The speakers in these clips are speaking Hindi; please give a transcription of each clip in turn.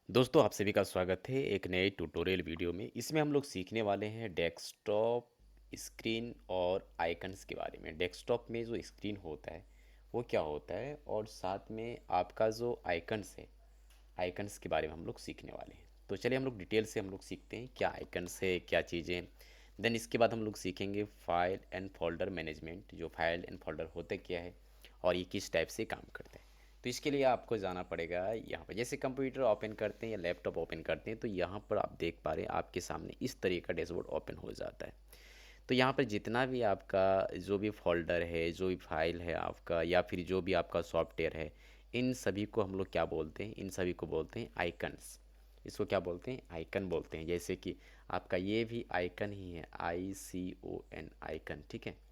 दोस्तों आप सभी का स्वागत है एक नए ट्यूटोरियल वीडियो में। इसमें हम लोग सीखने वाले हैं डेस्कटॉप स्क्रीन और आइकन्स के बारे में। डेस्कटॉप में जो स्क्रीन होता है वो क्या होता है और साथ में आपका जो आइकन्स है, आइकन्स के बारे में हम लोग सीखने वाले हैं। तो चलिए हम लोग डिटेल से हम लोग सीखते हैं क्या आइकन्स है, क्या चीज़ें। देन इसके बाद हम लोग सीखेंगे फाइल एंड फोल्डर मैनेजमेंट। जो फाइल एंड फोल्डर होते क्या है और ये किस टाइप से काम करते हैं। तो इसके लिए आपको जाना पड़ेगा यहाँ पर। जैसे कंप्यूटर ओपन करते हैं या लैपटॉप ओपन करते हैं तो यहाँ पर आप देख पा रहे हैं आपके सामने इस तरीके का डैशबोर्ड ओपन हो जाता है। तो यहाँ पर जितना भी आपका जो भी फोल्डर है, जो भी फाइल है आपका, या फिर जो भी आपका सॉफ्टवेयर है, इन सभी को हम लोग क्या बोलते हैं, इन सभी को बोलते हैं आइकन्स। इसको क्या बोलते हैं, आइकन बोलते हैं। जैसे कि आपका ये भी आइकन ही है, ICON आइकन, ठीक है।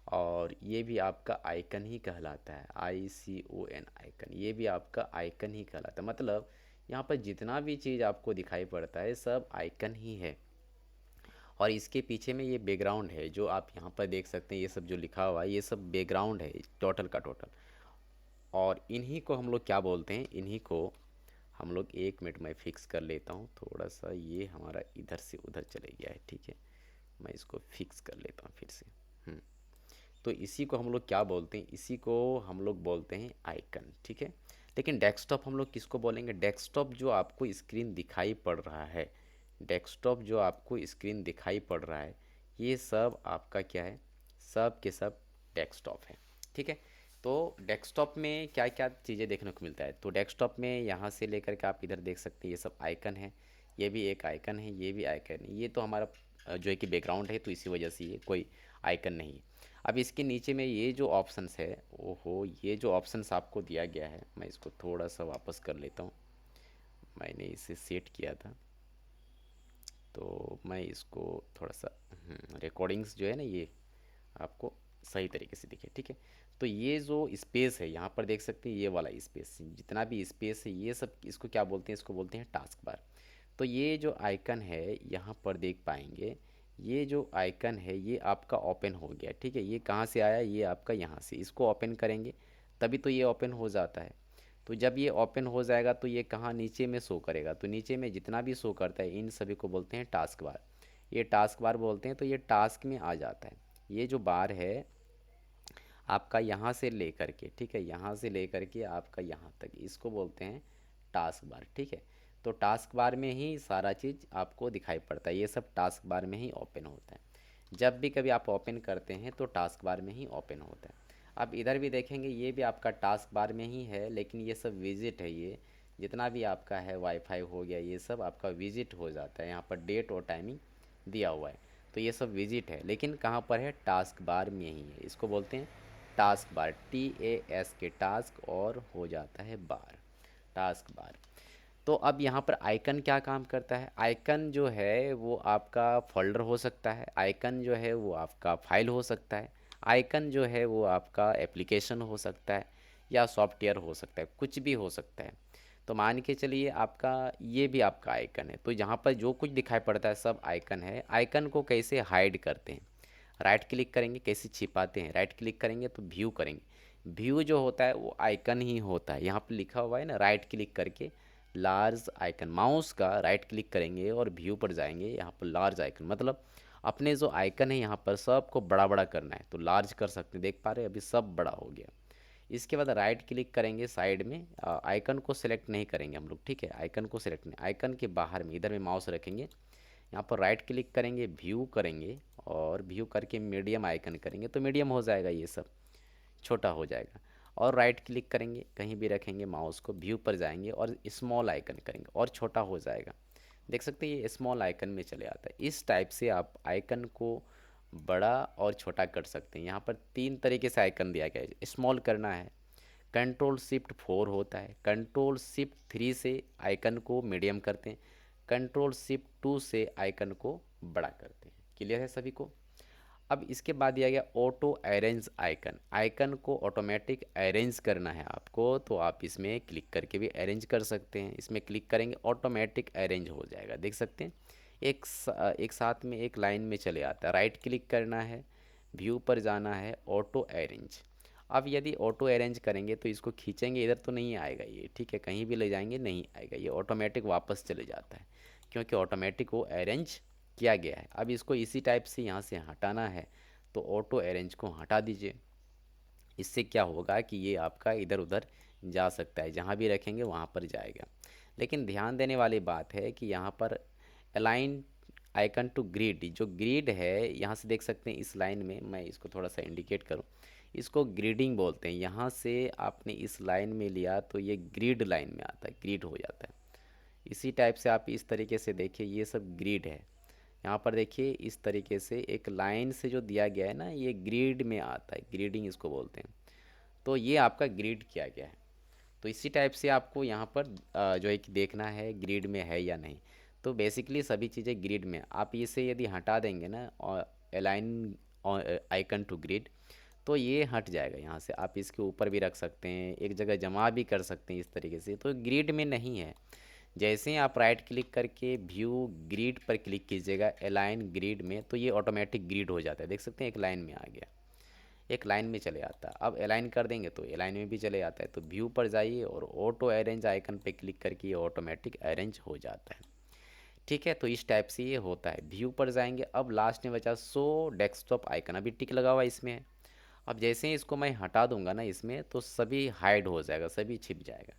और ये भी आपका आइकन ही कहलाता है, ICON आइकन, ये भी आपका आइकन ही कहलाता है। मतलब यहाँ पर जितना भी चीज़ आपको दिखाई पड़ता है सब आइकन ही है। और इसके पीछे में ये बैकग्राउंड है जो आप यहाँ पर देख सकते हैं, ये सब जो लिखा हुआ है ये सब बैकग्राउंड है टोटल का टोटल। और इन्हीं को हम लोग क्या बोलते हैं, इन्हीं को हम लोग, एक मिनट मैं फिक्स कर लेता हूँ थोड़ा सा, ये हमारा इधर से उधर चले गया है, ठीक है। मैं इसको फिक्स कर लेता हूँ फिर से। तो इसी को हम लोग क्या बोलते हैं, इसी को हम लोग बोलते हैं आइकन, ठीक है। लेकिन डेस्कटॉप हम लोग किसको बोलेंगे, डेस्कटॉप जो आपको स्क्रीन दिखाई पड़ रहा है, डेस्कटॉप जो आपको स्क्रीन दिखाई पड़ रहा है, ये सब आपका क्या है, सब के सब डेस्कटॉप है, ठीक है। तो डेस्कटॉप में क्या क्या चीज़ें देखने को मिलता है, तो डेस्कटॉप में यहाँ से लेकर के आप इधर देख सकते हैं ये सब आइकन है। ये भी एक आइकन है, ये भी आइकन है। ये तो हमारा जो है कि बैकग्राउंड है, तो इसी वजह से ये कोई आइकन नहीं है। अब इसके नीचे में ये जो ऑप्शंस है, ओहो, ये जो ऑप्शंस आपको दिया गया है, मैं इसको थोड़ा सा वापस कर लेता हूँ। मैंने इसे सेट किया था तो मैं इसको थोड़ा सा रिकॉर्डिंग्स जो है ना ये आपको सही तरीके से दिखे, ठीक है। तो ये जो स्पेस है यहाँ पर देख सकते हैं, ये वाला स्पेस, जितना भी स्पेस है ये सब, इसको क्या बोलते हैं, इसको बोलते हैं टास्क बार। तो ये जो आइकन है यहाँ पर देख पाएंगे, ये जो आइकन है ये आपका ओपन हो गया, ठीक है। ये कहाँ से आया, ये आपका यहाँ से, इसको ओपन करेंगे तभी तो ये ओपन हो जाता है। तो जब ये ओपन हो जाएगा तो ये कहाँ, नीचे में शो करेगा। तो नीचे में जितना भी शो करता है इन सभी को बोलते हैं टास्क बार। ये टास्क बार बोलते हैं, तो ये टास्क में आ जाता है। ये जो बार है आपका यहाँ से लेकर के, ठीक है, यहाँ से लेकर के आपका यहाँ तक, इसको बोलते हैं टास्क बार, ठीक है। तो टास्क बार में ही सारा चीज़ आपको दिखाई पड़ता है, ये सब टास्क बार में ही ओपन होता है। जब भी कभी आप ओपन करते हैं तो टास्क बार में ही ओपन होता है। अब इधर भी देखेंगे, ये भी आपका टास्क बार में ही है, लेकिन ये सब विजिट है। ये जितना भी आपका है वाईफाई हो गया, ये सब आपका विजिट हो जाता है। यहाँ पर डेट और टाइमिंग दिया हुआ है, तो ये सब विजिट है, लेकिन कहाँ पर है, टास्क बार में ही है। इसको बोलते हैं टास्क बार, TAS के टास्क, और हो जाता है बार, टास्क बार। तो अब यहाँ पर आइकन क्या काम करता है, आइकन जो है वो आपका फोल्डर हो सकता है, आइकन जो है वो आपका फाइल हो सकता है, आइकन जो है वो आपका एप्लीकेशन हो सकता है या सॉफ्टवेयर हो सकता है, कुछ भी हो सकता है। तो मान के चलिए आपका ये भी आपका आइकन है, तो यहाँ पर जो कुछ दिखाई पड़ता है सब आइकन है। आइकन को कैसे हाइड करते हैं, राइट क्लिक करेंगे, कैसे छिपाते हैं, राइट क्लिक करेंगे तो व्यू करेंगे। व्यू जो होता है वो आइकन ही होता है, यहाँ पर लिखा हुआ है ना, राइट क्लिक करके लार्ज आइकन, माउस का राइट क्लिक करेंगे और व्यू पर जाएंगे, यहाँ पर लार्ज आइकन, मतलब अपने जो आइकन है यहाँ पर सबको बड़ा बड़ा करना है तो लार्ज कर सकते हैं। देख पा रहे हैं अभी सब बड़ा हो गया। इसके बाद राइट क्लिक करेंगे साइड में, आइकन को सिलेक्ट नहीं करेंगे हम लोग, ठीक है, आइकन को सिलेक्ट नहीं, आइकन के बाहर में इधर में माउस रखेंगे, यहाँ पर राइट क्लिक करेंगे, व्यू करेंगे, और व्यू करके मीडियम आइकन करेंगे तो मीडियम हो जाएगा, ये सब छोटा हो जाएगा। और राइट क्लिक करेंगे, कहीं भी रखेंगे माउस को, व्यू पर जाएंगे और स्मॉल आइकन करेंगे और छोटा हो जाएगा। देख सकते हैं ये स्मॉल आइकन में चले आता है। इस टाइप से आप आइकन को बड़ा और छोटा कर सकते हैं। यहाँ पर तीन तरीके से आइकन दिया गया है। स्मॉल करना है, Ctrl+Shift+4 होता है, Ctrl+Shift+3 से आइकन को मीडियम करते हैं, Ctrl+Shift+2 से आइकन को बड़ा करते हैं। क्लियर है सभी को। अब इसके बाद दिया गया ऑटो अरेंज आइकन, आइकन को ऑटोमेटिक अरेंज करना है आपको तो आप इसमें क्लिक करके भी अरेंज कर सकते हैं। इसमें क्लिक करेंगे ऑटोमेटिक अरेंज हो जाएगा, देख सकते हैं एक साथ में एक लाइन में चले आता है। राइट क्लिक करना है, व्यू पर जाना है, ऑटो अरेंज। अब यदि ऑटो अरेंज करेंगे तो इसको खींचेंगे इधर तो नहीं आएगा ये, ठीक है, कहीं भी ले जाएंगे नहीं आएगा, ये ऑटोमेटिक वापस चले जाता है क्योंकि ऑटोमेटिक वो अरेंज किया गया है। अब इसको इसी टाइप से यहाँ से हटाना है तो ऑटो अरेंज को हटा दीजिए। इससे क्या होगा कि ये आपका इधर उधर जा सकता है, जहाँ भी रखेंगे वहाँ पर जाएगा। लेकिन ध्यान देने वाली बात है कि यहाँ पर अलाइन आइकन टू ग्रिड, जो ग्रिड है यहाँ से देख सकते हैं इस लाइन में, मैं इसको थोड़ा सा इंडिकेट करूँ, इसको ग्रिडिंग बोलते हैं। यहाँ से आपने इस लाइन में लिया तो ये ग्रिड लाइन में आता है, ग्रिड हो जाता है। इसी टाइप से आप इस तरीके से देखिए, ये सब ग्रिड है। यहाँ पर देखिए इस तरीके से एक लाइन से जो दिया गया है ना, ये ग्रिड में आता है, ग्रिडिंग इसको बोलते हैं। तो ये आपका ग्रिड किया गया है। तो इसी टाइप से आपको यहाँ पर जो है कि देखना है ग्रिड में है या नहीं। तो बेसिकली सभी चीज़ें ग्रिड में, आप इसे यदि हटा देंगे ना और अलाइन आइकन टू ग्रिड, तो ये हट जाएगा। यहाँ से आप इसके ऊपर भी रख सकते हैं, एक जगह जमा भी कर सकते हैं इस तरीके से, तो ग्रिड में नहीं है। जैसे ही आप राइट क्लिक करके व्यू ग्रिड पर क्लिक कीजिएगा अलाइन ग्रिड में, तो ये ऑटोमेटिक ग्रिड हो जाता है, देख सकते हैं एक लाइन में आ गया, एक लाइन में चले आता है। अब अलाइन कर देंगे तो अलाइन में भी चले जाता है। तो व्यू पर जाइए और ऑटो अरेंज आइकन पे क्लिक करके ये ऑटोमेटिक अरेंज हो जाता है, ठीक है। तो इस टाइप से ये होता है। व्यू पर जाएंगे, अब लास्ट में बचा सो डेस्कटॉप आइकन, अभी टिक लगा हुआ इसमें है। अब जैसे ही इसको मैं हटा दूंगा ना इसमें, तो सभी हाइड हो जाएगा, सभी छिप जाएगा।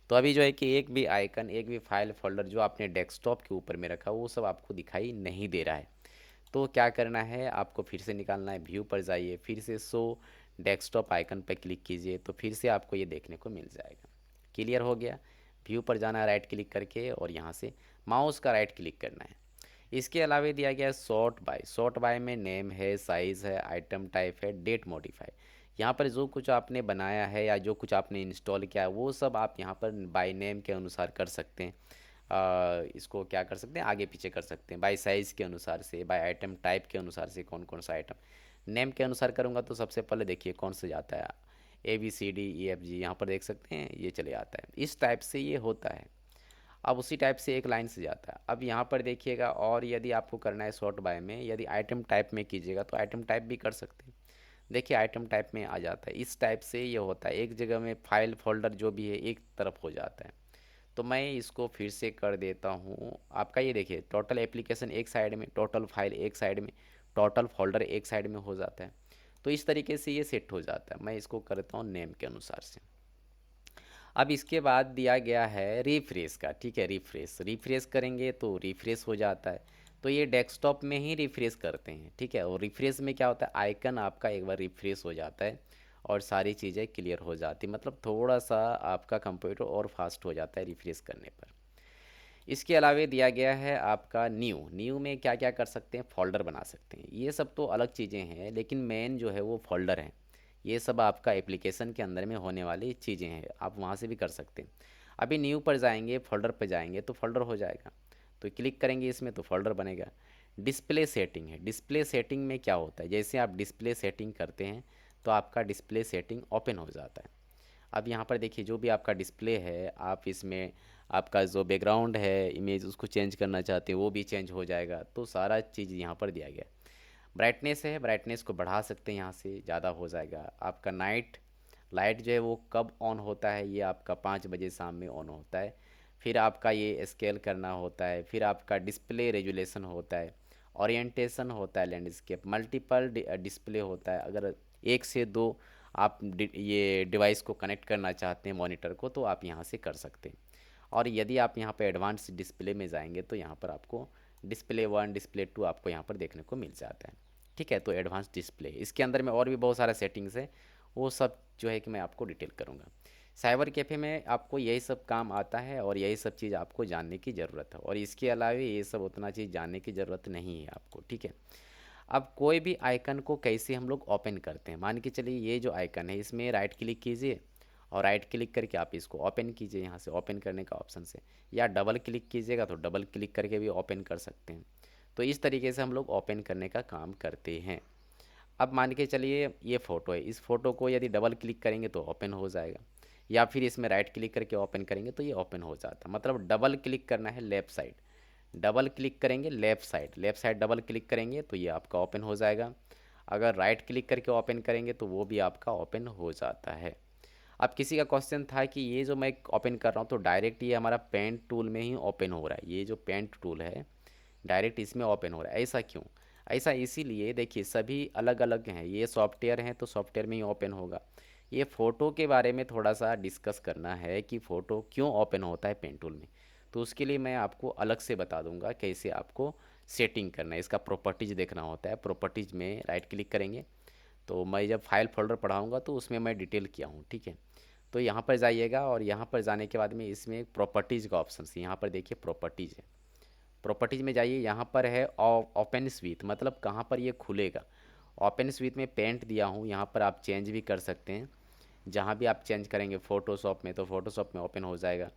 तो अभी जो है कि एक भी आइकन, एक भी फाइल फोल्डर जो आपने डेस्कटॉप के ऊपर में रखा वो सब आपको दिखाई नहीं दे रहा है। तो क्या करना है, आपको फिर से निकालना है। व्यू पर जाइए, फिर से शो डेस्कटॉप आइकन पर क्लिक कीजिए, तो फिर से आपको ये देखने को मिल जाएगा। क्लियर हो गया। व्यू पर जाना है राइट क्लिक करके और यहाँ से माउस का राइट क्लिक करना है। इसके अलावा दिया गया है सॉर्ट बाय। सॉर्ट बाय में नेम है, साइज़ है, आइटम टाइप है, डेट मॉडिफाई। यहाँ पर जो कुछ आपने बनाया है या जो कुछ आपने इंस्टॉल किया है वो सब आप यहाँ पर बाय नेम के अनुसार कर सकते हैं। इसको क्या कर सकते हैं, आगे पीछे कर सकते हैं, बाय साइज़ के अनुसार से, बाय आइटम टाइप के अनुसार से, कौन कौन सा आइटम। नेम के अनुसार करूँगा तो सबसे पहले देखिए कौन सा जाता है, ABCDEFG, यहाँ पर देख सकते हैं ये चले आता है। इस टाइप से ये होता है। अब उसी टाइप से एक लाइन से जाता है। अब यहाँ पर देखिएगा, और यदि आपको करना है सॉर्ट बाय में, यदि आइटम टाइप में कीजिएगा तो आइटम टाइप भी कर सकते हैं। देखिए आइटम टाइप में आ जाता है। इस टाइप से ये होता है, एक जगह में फाइल फोल्डर जो भी है एक तरफ हो जाता है। तो मैं इसको फिर से कर देता हूँ आपका। ये देखिए टोटल एप्लीकेशन एक साइड में, टोटल फाइल एक साइड में, टोटल फोल्डर एक साइड में हो जाता है। तो इस तरीके से ये सेट हो जाता है। मैं इसको करता हूँ नेम के अनुसार से। अब इसके बाद दिया गया है रिफ्रेश का, ठीक है। रिफ्रेश, रिफ्रेश करेंगे तो रिफ्रेश हो जाता है। तो ये डेस्कटॉप में ही रिफ्रेश करते हैं, ठीक है। और रिफ्रेश में क्या होता है, आइकन आपका एक बार रिफ्रेश हो जाता है और सारी चीज़ें क्लियर हो जाती, मतलब थोड़ा सा आपका कंप्यूटर और फास्ट हो जाता है रिफ्रेश करने पर। इसके अलावा दिया गया है आपका न्यू। न्यू में क्या क्या कर सकते हैं, फोल्डर बना सकते हैं। ये सब तो अलग चीज़ें हैं, लेकिन मेन जो है वो फोल्डर है। ये सब आपका एप्लीकेशन के अंदर में होने वाली चीज़ें हैं, आप वहाँ से भी कर सकते हैं। अभी न्यू पर जाएंगे, फोल्डर पर जाएंगे तो फोल्डर हो जाएगा। तो क्लिक करेंगे इसमें तो फोल्डर बनेगा। डिस्प्ले सेटिंग है। डिस्प्ले सेटिंग में क्या होता है, जैसे आप डिस्प्ले सेटिंग करते हैं तो आपका डिस्प्ले सेटिंग ओपन हो जाता है। अब यहाँ पर देखिए जो भी आपका डिस्प्ले है, आप इसमें आपका जो बैकग्राउंड है इमेज उसको चेंज करना चाहते हैं वो भी चेंज हो जाएगा। तो सारा चीज़ यहाँ पर दिया गया। ब्राइटनेस है, ब्राइटनेस को बढ़ा सकते हैं, यहाँ से ज़्यादा हो जाएगा। आपका नाइट लाइट जो है वो कब ऑन होता है, ये आपका 5 बजे शाम में ऑन होता है। फिर आपका ये स्केल करना होता है। फिर आपका डिस्प्ले रेजुलेशन होता है, ओरिएंटेशन होता है, लैंडस्केप, मल्टीपल डिस्प्ले होता है। अगर एक से दो आप ये डिवाइस को कनेक्ट करना चाहते हैं मॉनिटर को तो आप यहाँ से कर सकते हैं। और यदि आप यहाँ पर एडवांस डिस्प्ले में जाएंगे तो यहाँ पर आपको डिस्प्ले 1 डिस्प्ले 2 आपको यहाँ पर देखने को मिल जाता है, ठीक है। तो एडवांस डिस्प्ले, इसके अंदर में और भी बहुत सारा सेटिंग्स है, वो सब जो है कि मैं आपको डिटेल करूँगा। साइबर कैफ़े में आपको यही सब काम आता है और यही सब चीज़ आपको जानने की ज़रूरत है, और इसके अलावा ये सब उतना चीज़ जानने की ज़रूरत नहीं है आपको, ठीक है। अब कोई भी आइकन को कैसे हम लोग ओपन करते हैं, मान के चलिए ये जो आइकन है इसमें राइट क्लिक कीजिए और राइट क्लिक करके आप इसको ओपन कीजिए यहाँ से ओपन करने का ऑप्शन से, या डबल क्लिक कीजिएगा तो डबल क्लिक करके भी ओपन कर सकते हैं। तो इस तरीके से हम लोग ओपन करने का काम करते हैं। अब मान के चलिए ये फ़ोटो है, इस फ़ोटो को यदि डबल क्लिक करेंगे तो ओपन हो जाएगा, या फिर इसमें राइट क्लिक करके ओपन करेंगे तो ये ओपन हो जाता है। मतलब डबल क्लिक करना है लेफ़्ट साइड, डबल क्लिक करेंगे left side, left side double click करेंगे तो ये आपका ओपन हो जाएगा। अगर राइट क्लिक करके ओपन करेंगे तो वो भी आपका ओपन हो जाता है। अब किसी का क्वेश्चन था कि ये जो मैं ओपन कर रहा हूँ तो डायरेक्ट ये हमारा पेंट टूल में ही ओपन हो रहा है, ये जो पेंट टूल है डायरेक्ट इसमें ओपन हो रहा है, ऐसा क्यों? ऐसा इसीलिए, देखिए सभी अलग अलग हैं, ये सॉफ्टवेयर हैं तो सॉफ्टवेयर में ही ओपन होगा। ये फ़ोटो के बारे में थोड़ा सा डिस्कस करना है कि फ़ोटो क्यों ओपन होता है पेन टूल में, तो उसके लिए मैं आपको अलग से बता दूंगा कैसे आपको सेटिंग करना है, इसका प्रॉपर्टीज़ देखना होता है। प्रॉपर्टीज़ में राइट क्लिक करेंगे तो मैं जब फाइल फोल्डर पढ़ाऊँगा तो उसमें मैं डिटेल किया हूँ, ठीक है। तो यहाँ पर जाइएगा और यहाँ पर जाने के बाद में इसमें प्रॉपर्टीज़ का ऑप्शन है, यहाँ पर देखिए प्रॉपर्टीज़ है। प्रॉपर्टीज़ में जाइए, यहाँ पर है ओपन स्विथ, मतलब कहाँ पर ये खुलेगा। ओपन स्विथ में पेंट दिया हूँ, यहाँ पर आप चेंज भी कर सकते हैं। जहाँ भी आप चेंज करेंगे फ़ोटोशॉप में तो फ़ोटोशॉप में ओपन हो जाएगा,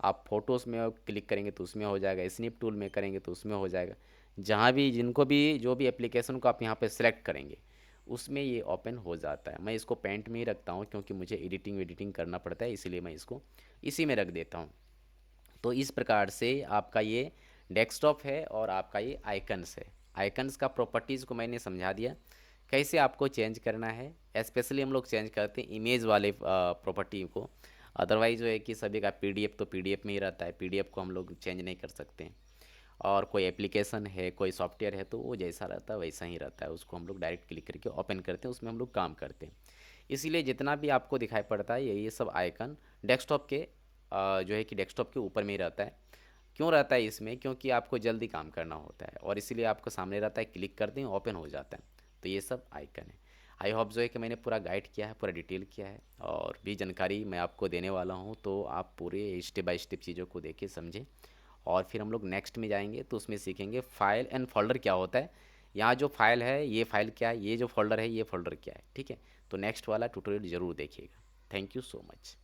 आप फ़ोटोज़ में क्लिक करेंगे तो उसमें हो जाएगा, स्निप टूल में करेंगे तो उसमें हो जाएगा। जहाँ भी जिनको भी जो भी एप्लीकेशन को आप यहाँ पे सिलेक्ट करेंगे उसमें ये ओपन हो जाता है। मैं इसको पेंट में ही रखता हूँ क्योंकि मुझे एडिटिंग करना पड़ता है, इसीलिए मैं इसको इसी में रख देता हूँ। तो इस प्रकार से आपका ये डेस्कटॉप है और आपका ये आइकन्स है। आइकन्स का प्रॉपर्टीज़ को मैंने समझा दिया कैसे आपको चेंज करना है। स्पेशली हम लोग चेंज करते हैं इमेज वाले प्रॉपर्टी को, अदरवाइज जो है कि सभी का पीडीएफ तो पीडीएफ में ही रहता है, पीडीएफ को हम लोग चेंज नहीं कर सकते हैं। और कोई एप्लीकेशन है, कोई सॉफ्टवेयर है तो वो जैसा रहता है वैसा ही रहता है, उसको हम लोग डायरेक्ट क्लिक करके ओपन करते हैं, उसमें हम लोग काम करते हैं। इसीलिए जितना भी आपको दिखाई पड़ता है ये सब आइकन डेस्कटॉप के जो है कि डेस्कटॉप के ऊपर में ही रहता है। क्यों रहता है इसमें? क्योंकि आपको जल्दी काम करना होता है और इसीलिए आपको सामने रहता है, क्लिक करते हैं ओपन हो जाता है। तो ये सब आइकन है। आई होप जो है कि मैंने पूरा गाइड किया है, पूरा डिटेल किया है और भी जानकारी मैं आपको देने वाला हूँ, तो आप पूरे स्टेप बाय स्टेप चीज़ों को देखें समझें। और फिर हम लोग नेक्स्ट में जाएंगे तो उसमें सीखेंगे फाइल एंड फोल्डर क्या होता है। यहाँ जो फाइल है ये फाइल क्या है, ये जो फोल्डर है ये फोल्डर क्या है, ठीक है। तो नेक्स्ट वाला ट्यूटोरियल ज़रूर देखिएगा। Thank you so much.